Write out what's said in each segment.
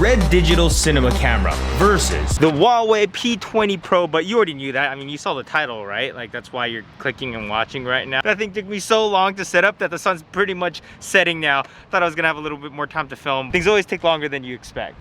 Red digital cinema camera versus the Huawei P20 Pro, but you already knew that. I mean, you saw the title, right? Like, that's why you're clicking and watching right now. That thing took me so long to set up that the sun's pretty much setting now. Thought I was gonna have a little bit more time to film. Things always take longer than you expect.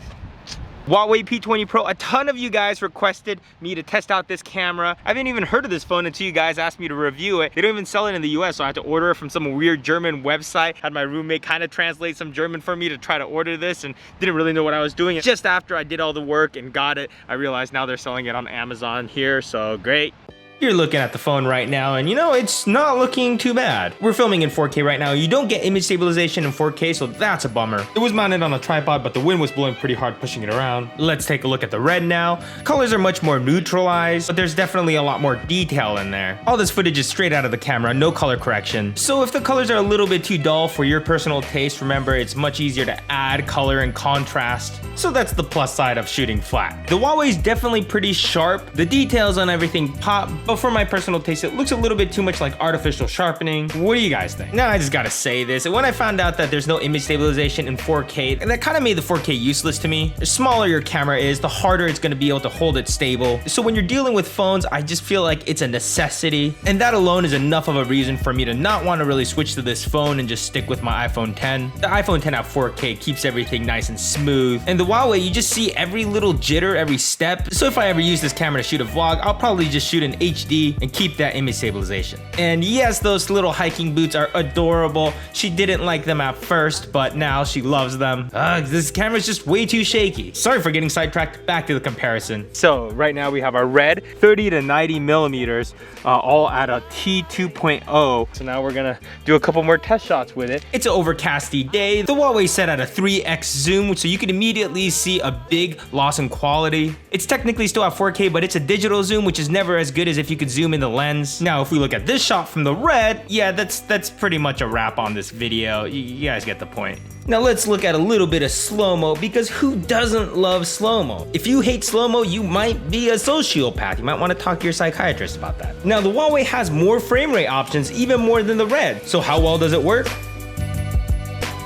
Huawei P20 Pro, a ton of you guys requested me to test out this camera. I haven't even heard of this phone until you guys asked me to review it. They don't even sell it in the US, so I had to order it from some weird German website. Had my roommate kind of translate some German for me to try to order this and didn't really know what I was doing. Just after I did all the work and got it, I realized now they're selling it on Amazon here, so great. You're looking at the phone right now and you know, it's not looking too bad. We're filming in 4K right now. You don't get image stabilization in 4K, so that's a bummer. It was mounted on a tripod, but the wind was blowing pretty hard pushing it around. Let's take a look at the red now. Colors are much more neutralized, but there's definitely a lot more detail in there. All this footage is straight out of the camera, no color correction. So if the colors are a little bit too dull for your personal taste, remember it's much easier to add color and contrast. So that's the plus side of shooting flat. The Huawei is definitely pretty sharp. The details on everything pop, but for my personal taste, it looks a little bit too much like artificial sharpening. What do you guys think? Now I just gotta say this. When I found out that there's no image stabilization in 4K, that kind of made the 4K useless to me. The smaller your camera is, the harder it's gonna be able to hold it stable. So when you're dealing with phones, I just feel like it's a necessity. And that alone is enough of a reason for me to not want to really switch to this phone and just stick with my iPhone 10. The iPhone 10 at 4K keeps everything nice and smooth. And the Huawei, you just see every little jitter, every step. So if I ever use this camera to shoot a vlog, I'll probably just shoot in HD and keep that image stabilization. And yes, those little hiking boots are adorable. She didn't like them at first, but now she loves them. This camera's just way too shaky. Sorry for getting sidetracked. Back to the comparison. So right now we have our red 30 to 90 millimeters, all at a T2.0. So now we're gonna do a couple more test shots with it. It's an overcasty day. The Huawei set at a 3x zoom, so you can immediately see a big loss in quality. It's technically still at 4K, but it's a digital zoom, which is never as good as if you could zoom in the lens. Now, if we look at this shot from the red, yeah, that's pretty much a wrap on this video. You guys get the point. Now let's look at a little bit of slow-mo, because who doesn't love slow-mo? If you hate slow-mo, you might be a sociopath. You might want to talk to your psychiatrist about that. Now the Huawei has more frame rate options, even more than the red. So how well does it work?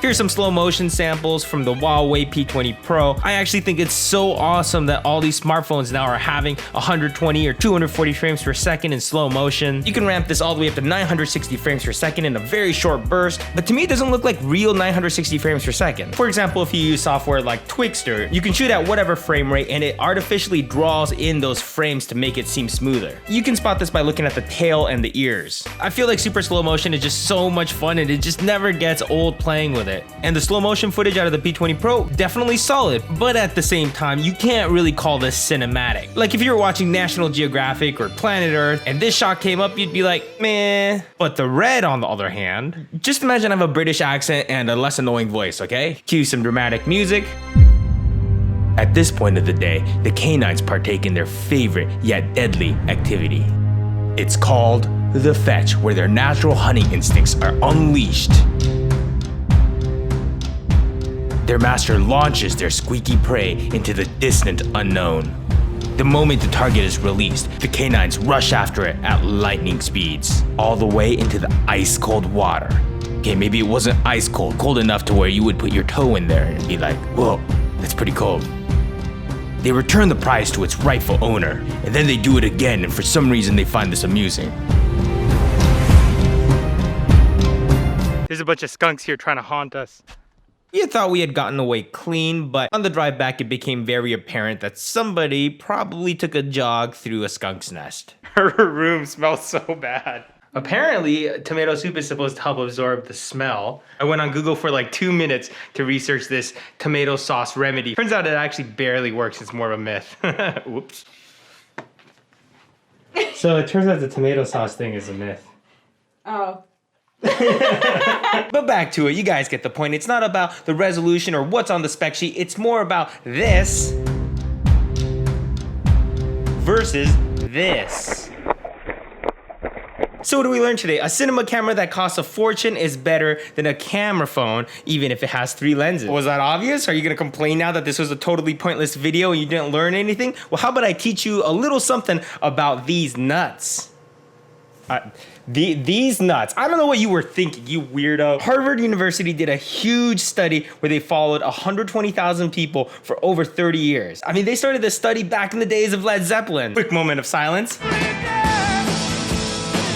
Here's some slow motion samples from the Huawei P20 Pro. I actually think it's so awesome that all these smartphones now are having 120 or 240 frames per second in slow motion. You can ramp this all the way up to 960 frames per second in a very short burst, but to me it doesn't look like real 960 frames per second. For example, if you use software like Twixtor, you can shoot at whatever frame rate and it artificially draws in those frames to make it seem smoother. You can spot this by looking at the tail and the ears. I feel like super slow motion is just so much fun and it just never gets old playing with it. And the slow motion footage out of the P20 Pro, definitely solid, but at the same time, you can't really call this cinematic. Like if you were watching National Geographic or Planet Earth and this shot came up, you'd be like, meh. But the red, on the other hand, just imagine I have a British accent and a less annoying voice, okay? Cue some dramatic music. At this point of the day, the canines partake in their favorite yet deadly activity. It's called the fetch, where their natural hunting instincts are unleashed. Their master launches their squeaky prey into the distant unknown. The moment the target is released, the canines rush after it at lightning speeds, all the way into the ice-cold water. Okay, maybe it wasn't ice cold, cold enough to where you would put your toe in there and be like, whoa, that's pretty cold. They return the prize to its rightful owner, and then they do it again, and for some reason they find this amusing. There's a bunch of skunks here trying to haunt us. You thought we had gotten away clean, but on the drive back it became very apparent that somebody probably took a jog through a skunk's nest. Her room smells so bad. Apparently, tomato soup is supposed to help absorb the smell. I went on Google for like 2 minutes to research this tomato sauce remedy. Turns out it actually barely works, it's more of a myth. Whoops. So it turns out the tomato sauce thing is a myth. Oh. But back to it, you guys get the point. It's not about the resolution or what's on the spec sheet, it's more about this versus this. So what do we learn today? A cinema camera that costs a fortune is better than a camera phone, even if it has 3 lenses. Was that obvious? Are you gonna complain now that this was a totally pointless video and you didn't learn anything? Well, how about I teach you a little something about these nuts? These nuts. I don't know what you were thinking, you weirdo. Harvard University did a huge study where they followed 120,000 people for over 30 years. I mean, they started this study back in the days of Led Zeppelin. Quick moment of silence.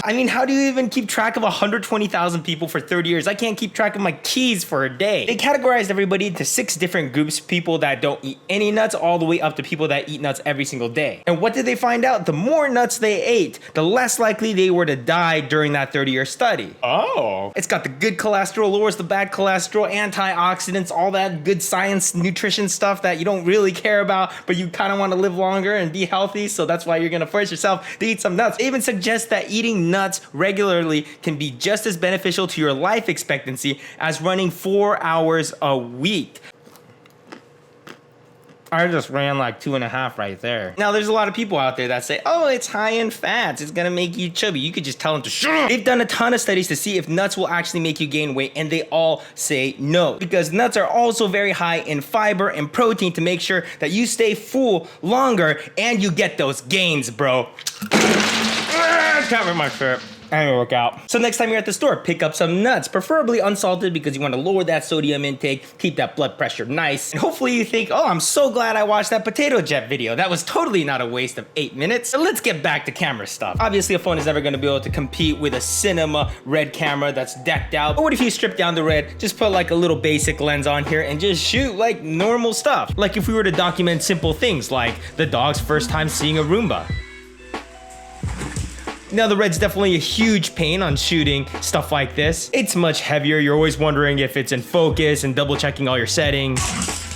I mean, how do you even keep track of 120,000 people for 30 years? I can't keep track of my keys for a day. They categorized everybody into 6 different groups, people that don't eat any nuts all the way up to people that eat nuts every single day. And what did they find out? The more nuts they ate, the less likely they were to die during that 30-year study. Oh. It's got the good cholesterol, lowers the bad cholesterol, antioxidants, all that good science, nutrition stuff that you don't really care about, but you kind of want to live longer and be healthy, so that's why you're going to force yourself to eat some nuts. They even suggest that eating nuts regularly can be just as beneficial to your life expectancy as running 4 hours a week. I just ran like 2.5 right there. Now, there's a lot of people out there that say, oh, it's high in fats, it's gonna make you chubby. You could just tell them to shut up. They've done a ton of studies to see if nuts will actually make you gain weight, and they all say no. Because nuts are also very high in fiber and protein to make sure that you stay full longer and you get those gains, bro. Cover my shirt. I'm gonna work out. So next time you're at the store, pick up some nuts, preferably unsalted because you want to lower that sodium intake, keep that blood pressure nice. And hopefully you think, oh, I'm so glad I watched that potato jet video. That was totally not a waste of 8 minutes. So let's get back to camera stuff. Obviously a phone is never gonna be able to compete with a cinema red camera that's decked out. But what if you strip down the red, just put like a little basic lens on here and just shoot like normal stuff? Like if we were to document simple things like the dog's first time seeing a Roomba. Now the red's definitely a huge pain on shooting stuff like this. It's much heavier. You're always wondering if it's in focus and double checking all your settings.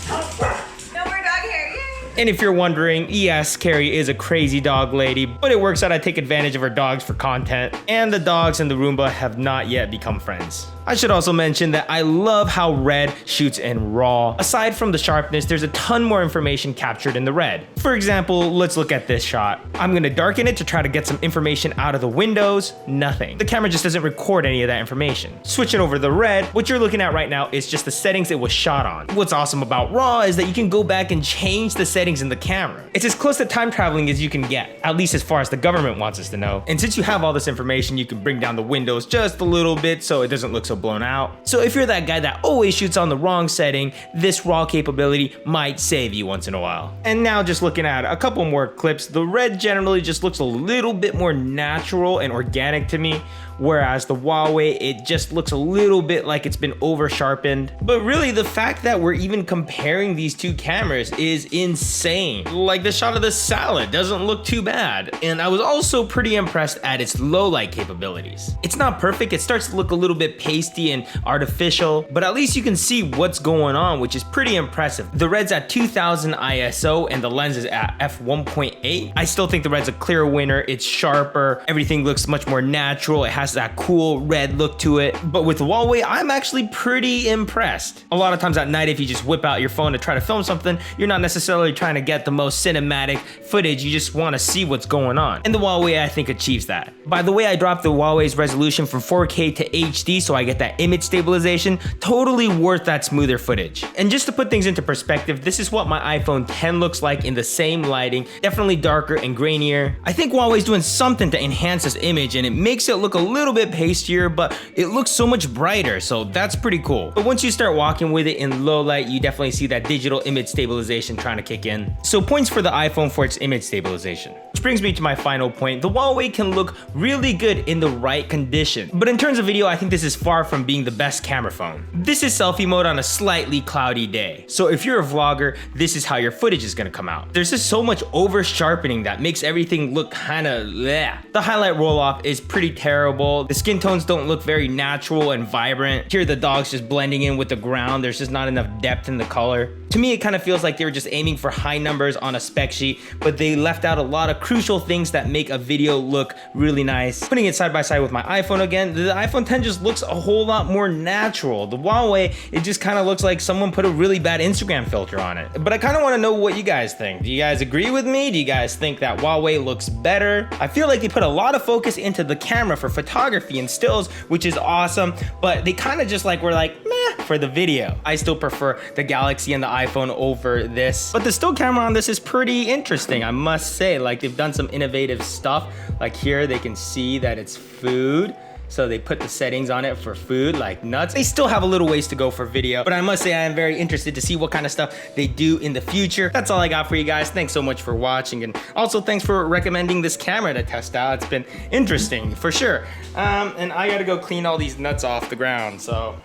No more dog hair, yay! And if you're wondering, yes, Carrie is a crazy dog lady, but it works out I take advantage of her dogs for content. And the dogs and the Roomba have not yet become friends. I should also mention that I love how red shoots in RAW. Aside from the sharpness, there's a ton more information captured in the red. For example, let's look at this shot. I'm gonna darken it to try to get some information out of the windows. Nothing. The camera just doesn't record any of that information. Switching over the red, what you're looking at right now is just the settings it was shot on. What's awesome about RAW is that you can go back and change the settings in the camera. It's as close to time traveling as you can get, at least as far as the government wants us to know. And since you have all this information, you can bring down the windows just a little bit so it doesn't look so blown out. So if you're that guy that always shoots on the wrong setting, this RAW capability might save you once in a while. And now just looking at a couple more clips, the red generally just looks a little bit more natural and organic to me, whereas the Huawei, it just looks a little bit like it's been over sharpened. But really the fact that we're even comparing these two cameras is insane. Like the shot of the salad doesn't look too bad. And I was also pretty impressed at its low light capabilities. It's not perfect, it starts to look a little bit pasty and artificial, but at least you can see what's going on, which is pretty impressive. The red's at 2000 ISO and the lens is at f1.8. I still think the red's a clear winner. It's sharper, everything looks much more natural, it has that cool red look to it. But with Huawei, I'm actually pretty impressed. A lot of times at night, if you just whip out your phone to try to film something, you're not necessarily trying to get the most cinematic footage, you just want to see what's going on. And the Huawei, I think, achieves that. By the way, I dropped the Huawei's resolution from 4K to HD so I get that image stabilization. Totally worth that smoother footage. And just to put things into perspective, this is what my iPhone 10 looks like in the same lighting, definitely darker and grainier. I think Huawei's doing something to enhance this image and it makes it look a little bit pastier, but it looks so much brighter, so that's pretty cool. But once you start walking with it in low light, you definitely see that digital image stabilization trying to kick in. So points for the iPhone for its image stabilization. Which brings me to my final point. The Huawei can look really good in the right condition, but in terms of video, I think this is far from being the best camera phone. This is selfie mode on a slightly cloudy day. So if you're a vlogger, this is how your footage is gonna come out. There's just so much over sharpening that makes everything look kinda bleh. The highlight roll off is pretty terrible. The skin tones don't look very natural and vibrant. Here the dog's just blending in with the ground. There's just not enough depth in the color. To me, it kind of feels like they were just aiming for high numbers on a spec sheet, but they left out a lot of crucial things that make a video look really nice. Putting it side by side with my iPhone again, the iPhone 10 just looks a whole lot more natural. The Huawei, it just kind of looks like someone put a really bad Instagram filter on it. But I kind of want to know what you guys think. Do you guys agree with me? Do you guys think that Huawei looks better? I feel like they put a lot of focus into the camera for photography and stills, which is awesome, but they kind of just like were like, meh, for for the video. I still prefer the Galaxy and the iPhone over this. But the still camera on this is pretty interesting, I must say. Like, they've done some innovative stuff. Like here, they can see that it's food. So they put the settings on it for food like nuts. They still have a little ways to go for video, but I must say I am very interested to see what kind of stuff they do in the future. That's all I got for you guys. Thanks so much for watching, and also thanks for recommending this camera to test out. It's been interesting for sure. And I gotta go clean all these nuts off the ground, so.